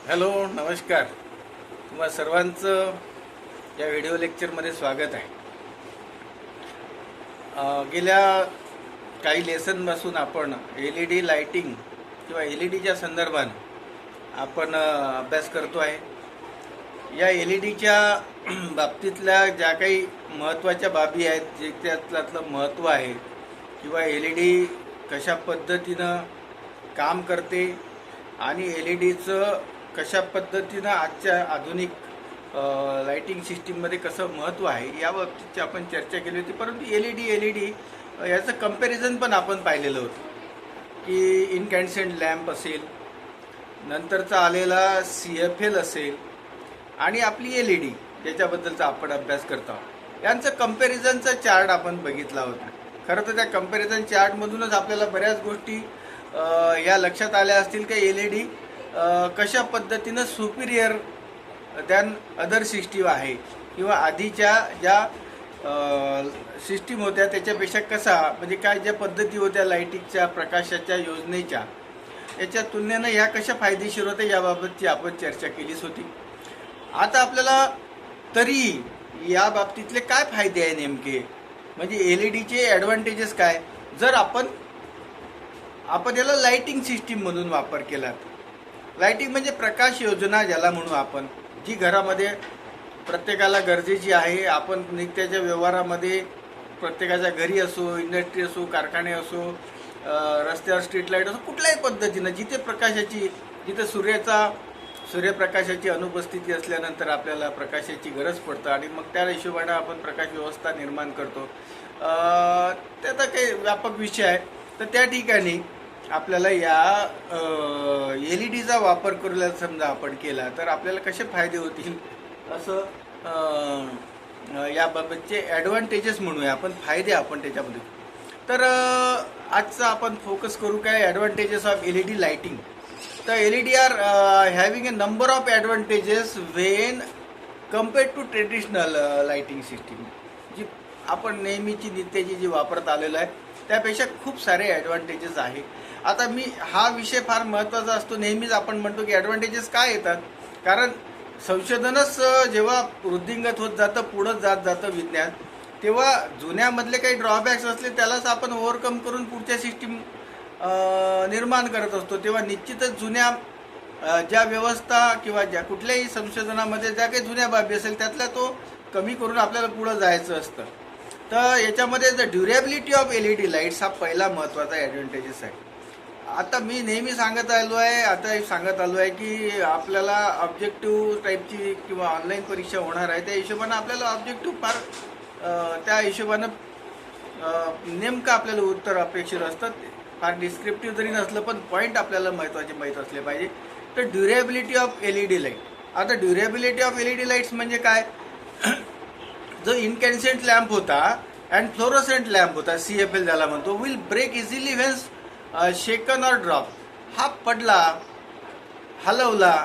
Hello, नमस्कार. तुम्हा सर्वांचं या व्हिडिओ लेक्चरमध्ये स्वागत आहे. गेल्या काही लेसनपासून आपण LED लाइटिंग किंवा LEDच्या संदर्भात आपण अभ्यास करतो आहे. या LEDच्या बाबतीतल्या ज्या काही महत्त्वाच्या बाबी आहेत, जे त्यातलं महत्त्व आहे किंवा LED कशा पद्धतीनं काम करते आणि LEDचं कशा पद्धतीनं आजच्या आधुनिक लाइटिंग सिस्टीममध्ये कसं महत्त्व आहे या बाबतीची आपण चर्चा केली होती. परंतु LED याचं कंपॅरिझन पण आपण पाहिलेलं होतं की इनकॅन्डसेंट लॅम्प असेल, नंतरचा आलेला CFL असेल आणि आपली LED याच्याबद्दलचा आपण अभ्यास करतो आहोत. यांचं कंपॅरिझनचा चार्ट आपण बघितला होता. खरं तर त्या कंपॅरिझन चार्टमधूनच आपल्याला बऱ्याच गोष्टी या लक्षात आल्या असतील की LED कशा पद्धतीनं सुपिरियर दॅन अदर सिस्टीम आहे किंवा आधीच्या ज्या सिस्टीम होत्या त्याच्यापेक्षा कसा, म्हणजे काय ज्या पद्धती होत्या लाईटिंगच्या प्रकाशाच्या योजनेच्या, याच्या तुलनेनं ह्या कशा फायदेशीर होत्या याबाबतची आपण चर्चा केलीच होती. आता आपल्याला तरी या बाबतीतले काय फायदे आहे नेमके, म्हणजे LEDचे ॲडव्हान्टेजेस काय जर आपण याला लाइटिंग सिस्टीम म्हणून वापर केला. लाइटिंग म्हणजे प्रकाश योजना ज्याला म्हणू आपण, जी घरामध्ये प्रत्येकाला गरजेची आहे. आपण नित्याच्या व्यवहारामध्ये प्रत्येकाच्या घरी असो, इंडस्ट्री असो, कारखाने असो, रस्त्यावर स्ट्रीट लाईट असो, कुठल्याही पद्धतीनं जिथे सूर्यप्रकाशाची अनुपस्थिती असल्यानंतर आपल्याला प्रकाशाची गरज पडतं आणि मग त्या हिशोबाने आपण प्रकाश व्यवस्था निर्माण करतो. त्याचा काही व्यापक विषय आहे. तर त्या ठिकाणी आपल्याला या LEDचा वापर करूया समजा आपण केला तर आपल्याला कसे फायदे होतील असं याबाबतचे ॲडव्हान्टेजेस म्हणूया आपण, फायदे आपण त्याच्यामध्ये. तर आजचा आपण फोकस करू काय ॲडव्हान्टेजेस ऑफ LED लाइटिंग. तर LED are having a number of advantages when compared to traditional lighting system. जी आपण नेहमीची नित्याची जी वापरत आलेलं आहे त्यापेक्षा खूप सारे ॲडव्हान्टेजेस आहे. आता हा विषय फार महत्त्वाचा असतो. नेहमीच आपण म्हणतो की ॲडव्हान्टेजेस काय येतात, कारण संशोधनच जेव्हा वृद्धिंगत होत जातं, पुढं जातं विज्ञान, तेव्हा जुन्यामधले काही ड्रॉबॅक्स असले त्यालाच आपण ओव्हरकम करून पुढच्या सिस्टीम निर्माण करत असतो. तेव्हा निश्चितच जुन्या ज्या व्यवस्था किंवा ज्या कुठल्याही संशोधनामध्ये ज्या काही जुन्या बाबी असेल त्यातला तो कमी करून आपल्याला पुढं जायचं असतं. तर याच्यामध्ये the durability of LED lights हा पहिला महत्त्वाचा ॲडव्हान्टेजेस आहे. आता मी नेहमी सांगत आलो आहे की आपल्याला ऑब्जेक्टिव्ह टाईपची किंवा ऑनलाईन परीक्षा होणार आहे, त्या हिशोबानं आपल्याला ऑब्जेक्टिव्ह फार त्या हिशोबानं नेमकं आपल्याला उत्तर अपेक्षित असतं. फार डिस्क्रिप्टिव्ह जरी नसलं पण पॉईंट आपल्याला माहीत असले पाहिजे. तर ड्युरेबिलिटी ऑफ LED लाईट. आता ड्युरेबिलिटी ऑफ LED लाईट्स म्हणजे काय, जो इनकॅन्डसेंट लॅम्प होता अँड फ्लोरोसेंट लॅम्प होता, CFL ज्याला म्हणतो, will break easily when's shaken or drop. हा पडला, हलवला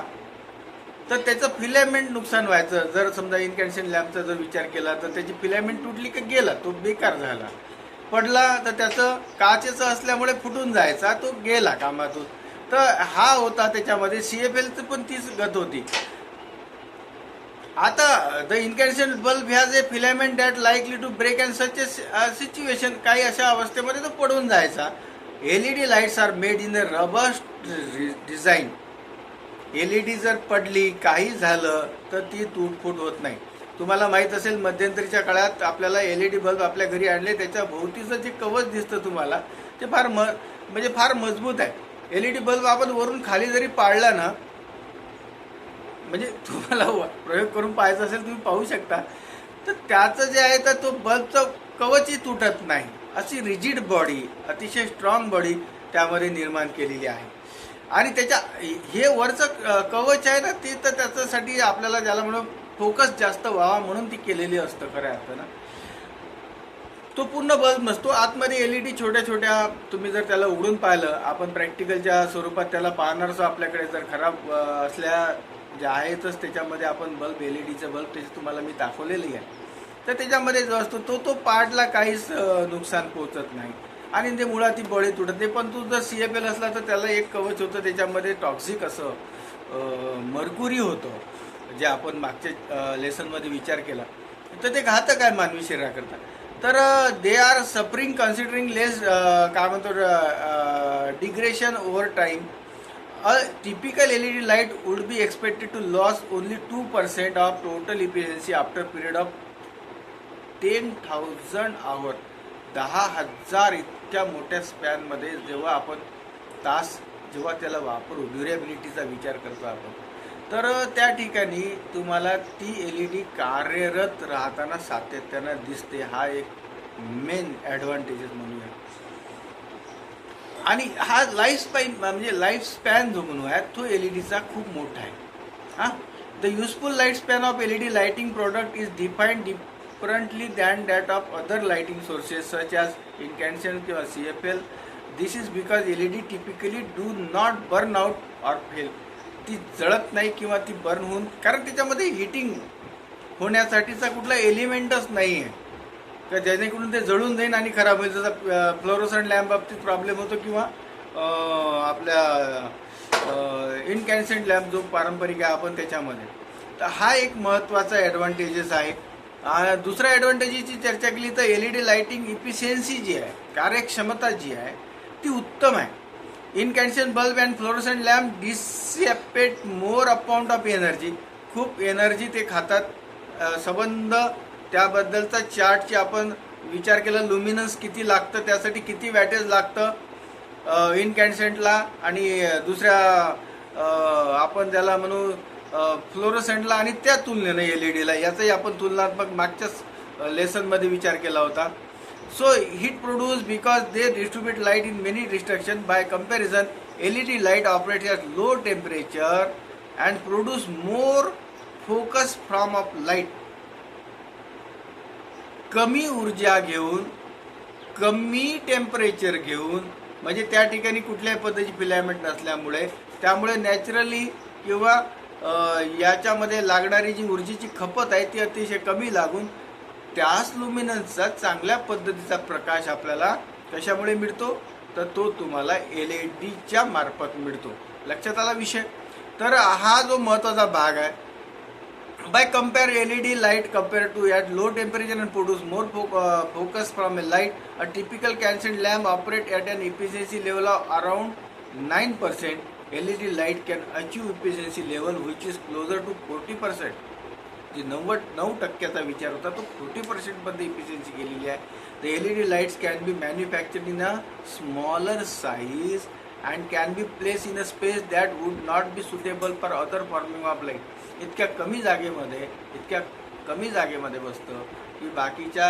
तर त्याचं फिलामेंट नुकसान व्हायचं. जर समजा इनकॅन्डसेंट लॅम्पचा जर विचार केला तर त्याची फिलामेंट तुटली की गेला, तो बेकार झाला. पडला तर त्याचं काचेचं असल्यामुळे फुटून जायचा, तो गेला कामातून. तर हा होता त्याच्यामध्ये. CFLचं पण तीच गत होती. आता the incandescent bulb has a filament that likely to break and such a situation. काही अशा अवस्थेमध्ये तो पडून जायचा. LED lights are made in a robust design. LED जर पडली, काही झालं तर ती तुटफूट होत नाही. तुम्हाला माहीत असेल मध्यंतरीच्या काळात आपल्याला LED बल्ब आपल्या घरी आणले, त्याच्या भोवतीचं जे कवच दिसतं तुम्हाला ते फार मजबूत आहे. LED बल्ब आपण वरून खाली जरी पाडला ना, म्हणजे तुम्हाला प्रयोग करून पाहायचा असेल तुम्ही पाहू शकता, तर त्याचं जे आहे तर तो बल्बचं कवचही तुटत नाही. अशी रिजिड बॉडी, अतिशय स्ट्रॉंग बॉडी त्यामध्ये निर्माण केलेली आहे. आणि त्याच्या हे वरचं कवच आहे ना, ते तर त्याच्यासाठी आपल्याला ज्याला म्हणून फोकस जास्त व्हावा म्हणून ती केलेली असतं खऱ्या अर्थानं. तो पूर्ण बल्ब नसतो. आतमध्ये LED छोट्या छोट्या, तुम्ही जर त्याला उघडून पाहिलं, आपण प्रॅक्टिकलच्या स्वरूपात त्याला पाहणारच आपल्याकडे जर खराब असल्या ज्या आहेतच त्याच्यामध्ये आपण बल्ब, LEDचं बल्ब त्याची तुम्हाला मी दाखवलेली आहे. तर त्याच्यामध्ये जो असतो तो पार्टला काहीच नुकसान पोहोचत नाही आणि ते मुळात ती बळी तुटत नाही. पण तू जर CFL असला तर त्याला एक कवच होतं त्याच्यामध्ये टॉक्सिक असं मर्क्युरी होतं, जे आपण मागच्या लेसनमध्ये विचार केला, तर ते घातक आहे मानवी शरीराकरता. तर they are suffering considering less काय म्हणतो degradation over time. A typical LED light would be expected to loss only 2% of total efficiency after period of 10,000 hour. 10,000 इतक्या मोठ्या स्पॅनमध्ये जेव्हा आपण जेव्हा त्याला वापरू, ड्युरेबिलिटीचा विचार करतो आपण, तर त्या ठिकाणी तुम्हाला ती LED कार्यरत राहताना सातत्यानं दिसते. हा एक मेन ॲडव्हान्टेजेस म्हणूया. आणि हा लाईफ स्पॅन जो म्हणू आहे तो LEDचा खूप मोठा आहे. हां, the useful light span of LED lighting product is defined differently than that of other lighting sources such as incandescent किंवा CFL. This is because LED typically do not burn out or fail. ती जळत नाही किंवा ती burn होऊन, कारण त्याच्यामध्ये heating होण्यासाठीचा कुठला एलिमेंटच नाही आहे का जेणेकरून ते जळून जाईल आणि खराब होईल. जसा फ्लोरोसंट लॅम्प बाबतीत प्रॉब्लेम होतो किंवा आपल्या इनकॅन्सेंट लॅम्प जो पारंपरिक आहे आपण त्याच्यामध्ये. तर हा एक महत्त्वाचा ॲडव्हान्टेजेस आहे. दुसऱ्या ॲडव्हान्टेजची चर्चा केली तर LED लाइटिंग इफिशियन्सी जी आहे, कार्यक्षमता जी आहे ती उत्तम आहे. Incandescent bulb and fluorescent lamp dissipate more amount of energy. खूप एनर्जी ते खातात. संबंध त्याबद्दलचा चार्टची आपण विचार केला, लुमिनन्स किती लागतं, त्यासाठी किती वॅटेज लागतं इनकॅन्सेंटला आणि दुसऱ्या आपण ज्याला म्हणू फ्लोरोसेंटला, आणि त्या तुलनेनं LEDला याचाही आपण तुलनात्मक मागच्याच लेसनमध्ये विचार केला होता. So heat produce because they distribute light in many destruction. By comparison LED light operate at low temperature and produce more focus from of light. कमी ऊर्जा घेऊन, कमी टेम्परेचर घेऊन, म्हणजे त्या ठिकाणी कुठल्याही पद्धतीची फिलामेंट नसल्यामुळे त्यामुळे नॅचरली किंवा याच्यामध्ये लागणारी जी ऊर्जेची खपत आहे ती अतिशय कमी लागून त्याच लुमिनन्सचा चांगल्या पद्धतीचा प्रकाश आपल्याला कशामुळे मिळतो, तर तो तुम्हाला LEDच्या मार्फत मिळतो. लक्षात आला विषय. तर हा जो महत्त्वाचा भाग आहे. By compare LED light compare to at low temperature and produce more focus from a light. A typical candescent lamp operate at an efficiency level of around 9%. LED light can achieve efficiency level which is closer to 40%. जी 9% विचार होता तो 40% मध्ये efficiency केलेली आहे. The LED lights can be manufactured in a smaller size and can be place in a space that would not be suitable for other forming of light. इतक्या कमी जागेमध्ये बसतं की बाकीच्या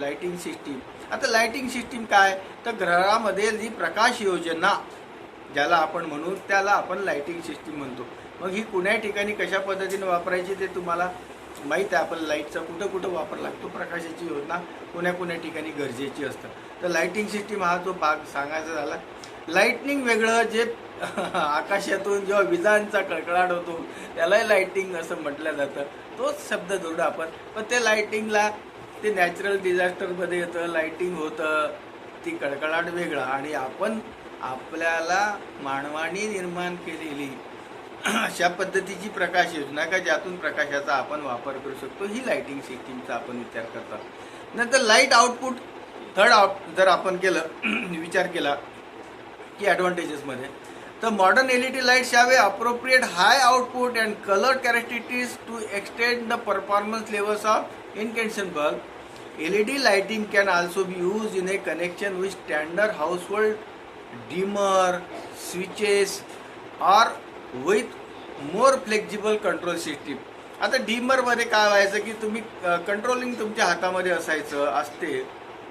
लाइटिंग सिस्टीम. आता लाइटिंग सिस्टीम काय, तर घरामध्ये जी प्रकाश योजना ज्याला आपण म्हणू त्याला आपण लाइटिंग सिस्टीम म्हणतो. मग ही कुण्या ठिकाणी कशा पद्धतीने वापरायची ते तुम्हाला माहीत आहे. आपण लाईटचा कुठं वापर लागतो, प्रकाशाची योजना कुण्या ठिकाणी गरजेची असतं. तर लाइटिंग सिस्टीम हा जो भाग सांगायचा झाला. लाइटनिंग वेगळं, जे आकाशातून जेव्हा विजांचा कडकडाट होतो त्यालाही लाइटिंग असं म्हटलं जातं. तोच शब्द जोडू आपण. पण ते लाइटिंगला ते नॅचरल डिझास्टरमध्ये येतं, लाइटिंग होतं, ती कडकडाट वेगळा, आणि आपण आपल्याला मानवाने निर्माण केलेली अशा पद्धतीची प्रकाश योजना का ज्यातून प्रकाशाचा आपण वापर करू शकतो, ही लाइटिंग सिस्टीमचा आपण विचार करतो. नंतर लाईट आउटपुट जर आपण विचार केला की ॲडव्हान्टेजेसमध्ये, तर modern LED lights have a appropriate high output and colour characteristics to extend the performance levels of incandescent bulb. LED lighting can also be used in a connection with standard household dimmer switches or with more flexible control system. आता डिमरमध्ये काय व्हायचं की तुम्ही controlling तुमच्या हातामध्ये असते,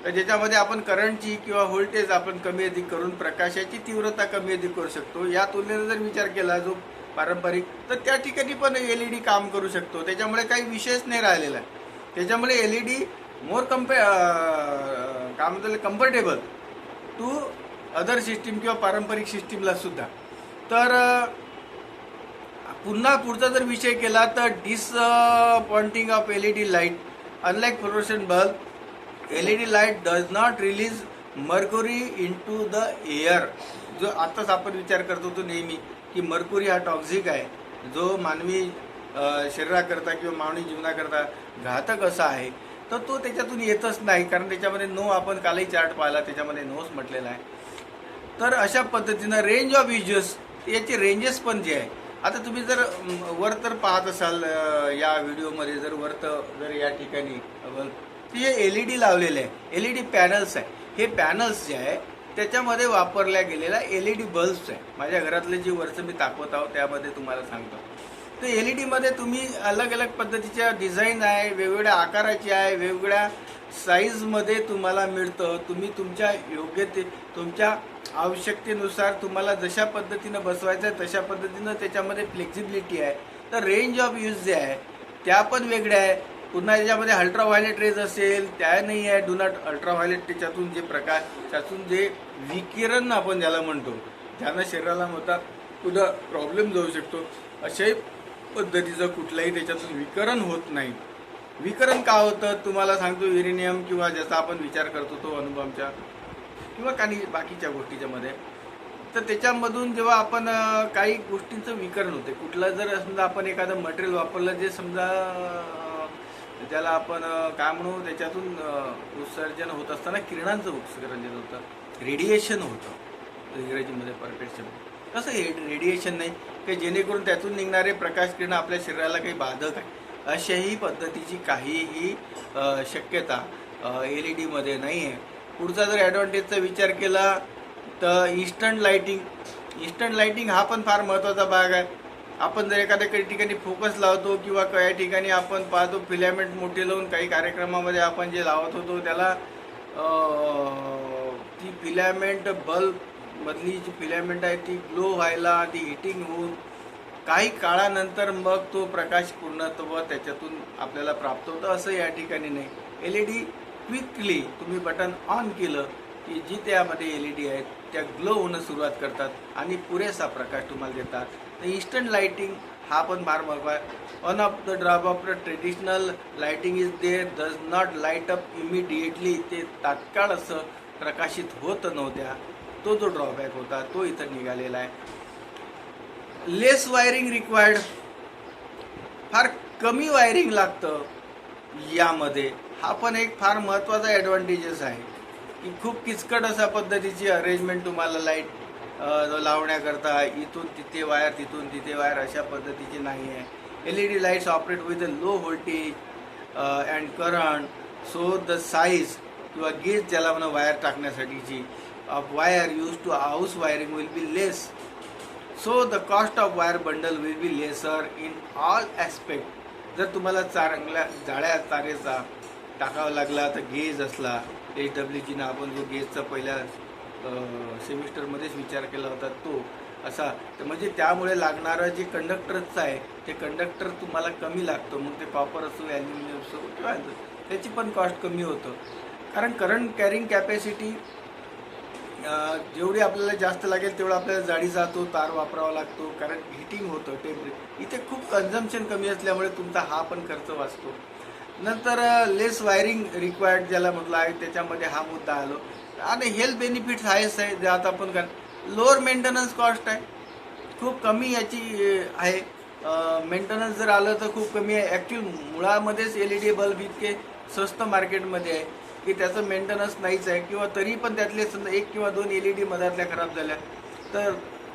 तर ज्याच्यामध्ये आपण करंटची किंवा व्होल्टेज आपण कमी अधिक करून प्रकाशाची तीव्रता कमी अधिक करू शकतो. या तुलनेने जर विचार केला जो पारंपरिक, तर त्या ठिकाणी पण LED काम करू शकतो. त्याच्यामुळे काही विशेष नाही राहिलेला आहे. त्याच्यामुळे LED मोर काय म्हणतात कम्फर्टेबल टू अदर सिस्टीम किंवा पारंपरिक सिस्टीमला सुद्धा. तर पुढचा जर विषय केला तर disappointing of LED light. Unlike fluorescent bulb, LED light does not release mercury into the air. जो आताच आपण विचार करतो तो नेहमी की मर्क्युरी हा टॉक्झिक आहे, जो मानवी शरीराकरता किंवा मानवी जीवनाकरता घातक असा आहे, तर तो त्याच्यातून येतच नाही, कारण त्याच्यामध्ये नो, आपण कालही चार्ट पाहिला त्याच्यामध्ये नोच म्हटलेला आहे. तर अशा पद्धतीनं रेंज ऑफ युजेस, याचे रेंजेस पण जे आहे, आता तुम्ही जर वर तर पाहत असाल या व्हिडिओमध्ये, जर या ठिकाणी हे LED लावलेले आहे, LED पॅनल्स आहे. हे पॅनल्स जे आहे त्याच्यामध्ये वापरल्या गेलेल्या LED बल्ब्स आहे. माझ्या घरातले जे वरचं मी दाखवत आहोत त्यामध्ये तुम्हाला सांगतो. तर LED मध्ये तुम्ही अलग अलग पद्धतीच्या डिझाईन आहे, वेगवेगळ्या आकाराची आहे, वेगवेगळ्या साईजमध्ये तुम्हाला मिळतं. तुम्ही तुमच्या योग्यते, तुमच्या आवश्यकतेनुसार तुम्हाला जशा पद्धतीनं बसवायचं आहे तशा पद्धतीनं त्याच्यामध्ये फ्लेक्झिबिलिटी आहे. तर रेंज ऑफ यूज जे आहे त्या पण वेगळ्या आहे. पुन्हा याच्यामध्ये अल्ट्राव्हायलेट रेज असेल त्या नाही आहे, डू नॉट अल्ट्राव्हायलेट. त्याच्यातून जे प्रकाश, त्यातून जे विकिरण आपण ज्याला म्हणतो, ज्यांना शरीराला मोठा पुन्हा प्रॉब्लेम जाऊ शकतो, अशाही पद्धतीचं कुठलंही त्याच्यातून विकरण होत नाही. विकरण का होतं तुम्हाला सांगतो, युरेनियम किंवा ज्याचा आपण विचार करतो तो अणुबॉम्बच्या किंवा काही बाकीच्या गोष्टीच्या मध्ये, तर त्याच्यामधून जेव्हा आपण काही गोष्टींचं विकरण होते, कुठलं जर समजा आपण एखादं मटेरियल वापरलं जे समजा त्याला आपण काय म्हणू, त्याच्यातून उत्सर्जन होत असताना किरणांचं उत्सर्जन होतं, रेडिएशन होतं इंग्रजीमध्ये परफेक्ट शब्द. तसं हे रेडिएशन नाही की जेणेकरून त्यातून निघणारे प्रकाश किरण आपल्या शरीराला काही बाधक आहे, अशाही पद्धतीची काहीही शक्यता LED मध्ये नाही आहे. पुढचा जर ॲडव्हान्टेजचा विचार केला तर इन्स्टंट लाईटिंग हा पण फार महत्त्वाचा भाग आहे. आपण जर एखाद्या काही ठिकाणी फोकस लावतो किंवा काही ठिकाणी आपण पाहतो फिलामेंट मोठे लावून, काही कार्यक्रमामध्ये आपण जे लावत होतो त्याला ती फिलामेंट बल्ब मधली जी फिलामेंट आहे ती ग्लो व्हायला, ती हिटिंग होऊन काही काळानंतर मग तो प्रकाश पूर्णत्व त्याच्यातून आपल्याला प्राप्त होतं. असं या ठिकाणी नाही. LED क्विकली तुम्ही बटन ऑन केलं की जी त्यामध्ये LED आहेत त्या ग्लो होणं सुरुवात करतात आणि पुरेसा प्रकाश तुम्हाला देतात. तर इन्स्टंट लाईटिंग हा पण फार महत्त्व आहे. One of the drawback of traditional lighting is there does not light up immediately. ते तात्काळ असं प्रकाशित होत नव्हत्या, तो जो ड्रॉबॅक होता तो इथं निघालेला आहे. लेस वायरिंग रिक्वायर्ड, फार कमी वायरिंग लागतं यामध्ये, हा पण एक फार महत्त्वाचा ॲडव्हान्टेजेस आहे की खूप किचकट अशा पद्धतीची अरेंजमेंट तुम्हाला लाईट लावण्याकरता इथून तिथे वायर, तिथून तिथे वायर अशा पद्धतीची नाही आहे. LED lights operate with a low voltage and current, so the size किंवा गेज ज्याला म्हणा वायर टाकण्यासाठीची of wire use to house wiring will be less, so the cost of wire bundle will be lesser in all aspect. जर तुम्हाला चांगल्या जाळ्या तारेचा टाकावा लागला तर गेज असला, HWGनं आपण जो गेजचा पहिल्या सेमिस्टरमध्येच विचार केला होता तो असा, तर म्हणजे त्यामुळे लागणारं जे कंडक्टरचं आहे ते कंडक्टर तुम्हाला कमी लागतं. मग ते कॉपर असो, ॲल्युमिनियम असो किंवा त्याची पण कॉस्ट कमी होतं. कारण करंट कॅरिंग कॅपॅसिटी जेवढी आपल्याला जास्त लागेल तेवढा आपल्याला जाळीचा तो तार वापरावा लागतो, कारण हिटिंग होतं. इथे खूप कन्झम्पशन कमी असल्यामुळे तुमचा हा पण खर्च वाचतो. नंतर लेस वायरिंग रिक्वायर्ड ज्याला म्हटलं आहे त्याच्यामध्ये हा मुद्दा आलो. आणि हेल्थ बेनिफिट्स आहेच आहे, जे आता आपण लोअर मेंटेनन्स कॉस्ट आहे, खूप कमी याची आहे. मेंटेनन्स जर आलं तर खूप कमी आहे. ॲक्च्युअल मुळामध्येच LED बल्ब इतके स्वस्त मार्केटमध्ये आहे की त्याचं मेंटेनन्स नाहीच आहे, किंवा तरी पण त्यातले समजा 1 किंवा 2 LED मधातल्या खराब झाल्या तर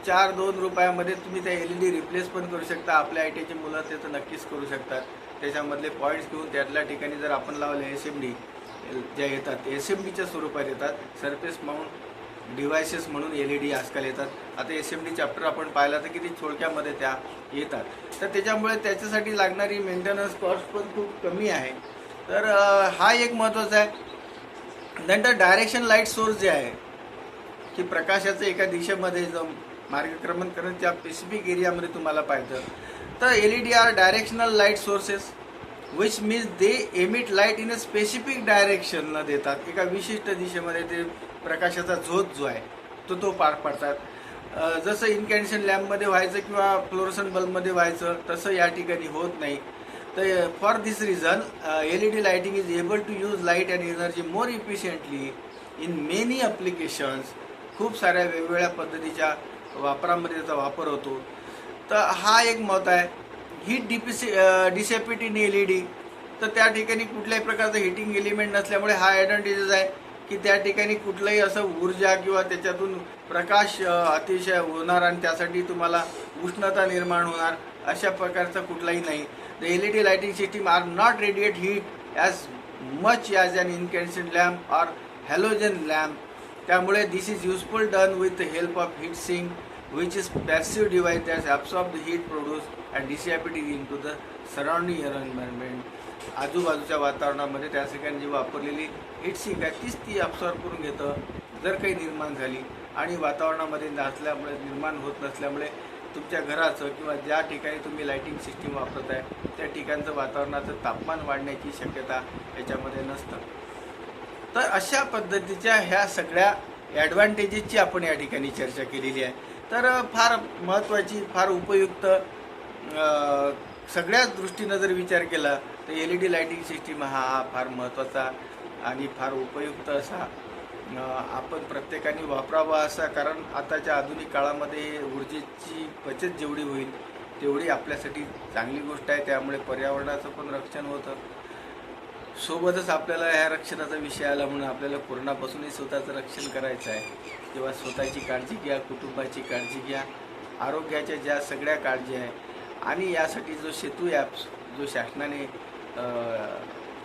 4-2 रुपयामध्ये तुम्ही त्या LED रिप्लेस पण करू शकता. आपल्या ITचे मुलं ते तर नक्कीच करू शकतात. त्याच्यामधले पॉईंट्स घेऊन त्यातल्या ठिकाणी जर आपण लावले SMD ज्या येतात SMDच्या स्वरूपात येतात, सरफेस माउंट डिव्हायसेस म्हणून LED आजकाल येतात. आता SMD चॅप्टर आपण पाहिला तर किती थोडक्यामध्ये त्या येतात. तर त्याच्यामुळे त्याच्यासाठी लागणारी मेंटेनन्स कॉस्ट पण खूप कमी आहे. तर हा एक महत्त्वाचा आहे. नंतर डायरेक्शन लाईट सोर्स जे आहे की प्रकाशाचं एका दिशेमध्ये जो मार्गक्रमण करून त्या स्पेसिफिक एरियामध्ये तुम्हाला पाहिजे, तर LED are directional light sources which means they emit light in a specific डायरेक्शनला देतात. एका विशिष्ट दिशेमध्ये ते प्रकाशाचा झोत जो आहे तो पार पडतात. जसं इन्कॅन्डेशन लॅम्पमध्ये व्हायचं किंवा फ्लोरोसन बल्बमध्ये व्हायचं तसं या ठिकाणी होत नाही. तर for this reason LED lighting is able to use light and energy more efficiently in many applications. खूप साऱ्या वेगवेगळ्या पद्धतीच्या वापरामध्ये त्याचा वापर होतो. तर हा एक मत आहे. हीट डिसेपिट इन LED, तर त्या ठिकाणी कुठल्याही प्रकारचं हिटिंग एलिमेंट नसल्यामुळे हा ॲडव्हान्टेजेस आहे की त्या ठिकाणी कुठलंही असं ऊर्जा किंवा त्याच्यातून प्रकाश अतिशय होणार आणि त्यासाठी तुम्हाला उष्णता निर्माण होणार अशा प्रकारचं कुठलाही नाही. The LED lighting system are not radiate heat as much as an incandescent lamp or halogen lamp. त्यामुळे this is useful done with the help of heat sink which is passive device that absorb the heat produced and dissipate it into the surrounding environment. आजूबाजूच्या वातावरणामध्ये त्या ठिकाणी जी वापरलेली heat sink आहे तीच ती absorb करून घेतं जर काही निर्माण झाली. आणि वातावरणामध्ये नसल्यामुळे निर्माण होत नसल्यामुळे तुमच्या घराचं किंवा ज्या ठिकाणी तुम्ही लाईटिंग सिस्टीम वापरत आहे त्या ठिकाणचं वातावरणाचं तापमान वाढण्याची शक्यता याच्यामध्ये नसतं. तर अशा पद्धतीच्या ह्या सगळ्या ॲडव्हान्टेजेसची आपण या ठिकाणी चर्चा केलेली आहे. तर फार महत्त्वाची, फार उपयुक्त, सगळ्याच दृष्टीनं जर विचार केला तर LED लाईटिंग सिस्टीम हा फार महत्त्वाचा आणि फार उपयुक्त असा आपण प्रत्येकाने वापरावा असा. कारण आताच्या आधुनिक काळामध्ये ऊर्जेची बचत जेवढी होईल तेवढी आपल्यासाठी चांगली गोष्ट आहे. त्यामुळे पर्यावरणाचं पण रक्षण होतं. सोबतच आपल्याला ह्या रक्षणाचा विषय आला म्हणून आपल्याला कोरोनापासूनही स्वतःचं रक्षण करायचं आहे. तेव्हा स्वतःची काळजी घ्या, कुटुंबाची काळजी घ्या, आरोग्याच्या ज्या सगळ्या काळजी आहे. आणि यासाठी जो सेतू ॲप्स जो शासनाने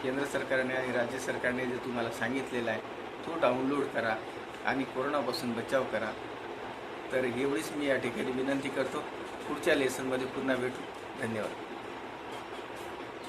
केंद्र सरकारने आणि राज्य सरकारने जे तुम्हाला सांगितलेला आहे तो डाउनलोड करा आणि कोरोनापासून बचाव करा. तर एवढीच मी या ठिकाणी विनंती करतो. पुढच्या लेसनमध्ये पुन्हा भेटू. धन्यवाद.